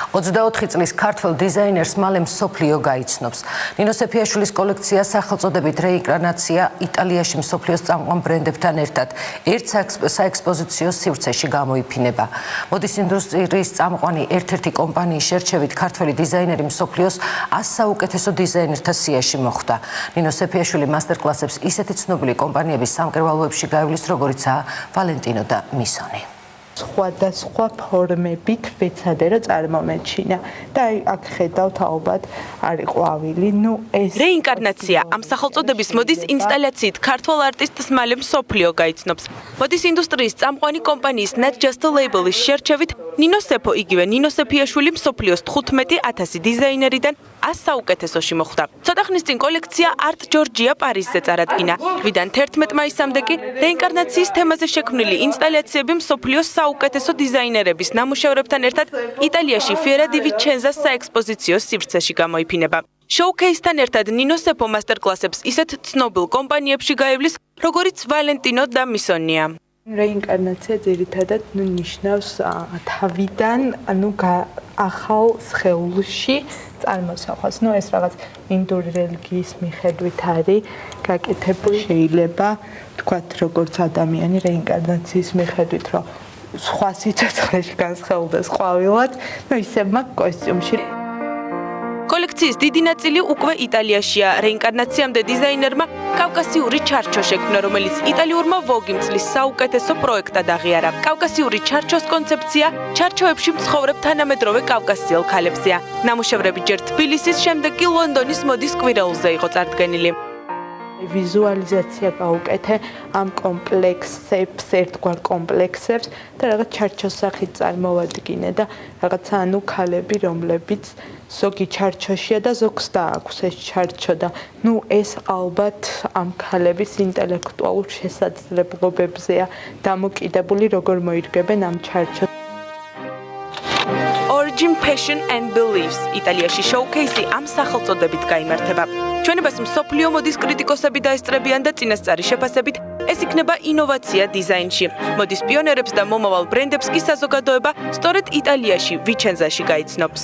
24 წლის ქართველ დიზაინერს მალე მსოფლიო გაიცნობს. ნინო სეფიაშვილის კოლექცია სახელწოდებით რეინკარნაცია იტალიაში მსოფლიოს წამყვან ბრენდებთან ერთად ერთ საექსპოზიციო სივრცეში გამოიფინება. მოდის ინდუსტრიის წამყვანი ერთ-ერთი კომპანიის შერჩევით ქართველი დიზაინერი მსოფლიოს 100 საუკეთესო დიზაინერთა სიაში მოხვდა. ნინო სეფიაშვილი მასტერკლასებს ისეთი ცნობილი კომპანიების სამკერვალოებში გაივლის, როგორიცაა ვალენტინო და მისონი. სხვადასხვა ფორმებით ვეცადე რა წარმომეჩინა და აქ ხედავთ ალბათ არის ყვავილი. ეს რეინკარნაცია ამ სახელწოდების მოდის ინსტალაციით ქართველ არტისტს მალე მსოფლიო გაიცნობს. მოდის ინდუსტრიის წამყვანი კომპანიის Not Just a Label-ის შერჩევით ნინო სეფო იგივე ნინო სეფიაშვილი მსოფლიოს 15,000 დიზაინერიდან 100 საუკეთესოში მოხვდა. ცოტა ხნის წინ კოლექცია Art Georgia პარიზზე წარადგინა. თვიდან 11 მაისამდე კი რეინკარნაციის თემაზე შექმნილი ინსტალაციები მსოფლიოს საუკეთესო დიზაინერების ნამუშევრებთან ერთად იტალიაში Fiera di Vicenza საექსპოზიციო სივრცეში გამოიფინება. შოუქეისთან ერთად ნინო სეფო მასტერკლასებს ისეთ ცნობილ კომპანიებში გაივლის, როგორიც ვალენტინო და მისონია. რეინკარნაცია ძირითადად ნიშნავს თავიდან ახალ სხეულში წარმოსახვას. ეს რაღაც ინდური რელიგიის მიხედვით არის გაკეთებული. შეიძლება თქვათ, როგორც ადამიანი რეინკარნაციის მიხედვით, რომ სხვა სიცოცხლეში განსხეულდეს ყვავილად, ისე მაგ კოსტიუმში. კოლექციის დიდი ნაწილი უკვე იტალიაშია. რეინკარნაციამდე დიზაინერმა კავკასიური ჩარჩო შექმნა, რომელიც იტალიურმა ვოგიმ წლის საუკეთესო პროექტად აღიარა. კავკასიური ჩარჩოს კონცეფცია ჩარჩოებში მცხოვრებ თანამედროვე კავკასიელ ქალებზეა. ნამუშევრები ჯერ თბილისის, შემდეგ კი ლონდონის მოდის კვირაულზე იყო წარდგენილი. ვიზუალიზაცია გავუკეთე ამ კომპლექსებს, ერთგვარ კომპლექსებს და რაღაც ჩარჩოს სახით წარმოვადგინე და რაღაცა ქალები, რომლებიც ზოგი ჩარჩოშია და ზოგს დააქვს ეს ჩარჩო და ეს ალბათ ამ ქალების ინტელექტუალურ შესაძლებლობებზეა დამოკიდებული, როგორ მოირგებენ ამ ჩარჩოს. Origin, Passion and Beliefs იტალიაში შოუქეისი ამ სახელწოდებით გაიმართება. ჩვენებას მსოფლიო მოდის კრიტიკოსები დაესწრებიან და წინასწარი შეფასებით ეს იქნება ინოვაცია დიზაინში. მოდის პიონერებს და მომავალ ბრენდებს კი საზოგადოება სწორედ იტალიაში, ვიჩენზაში გაიცნობს.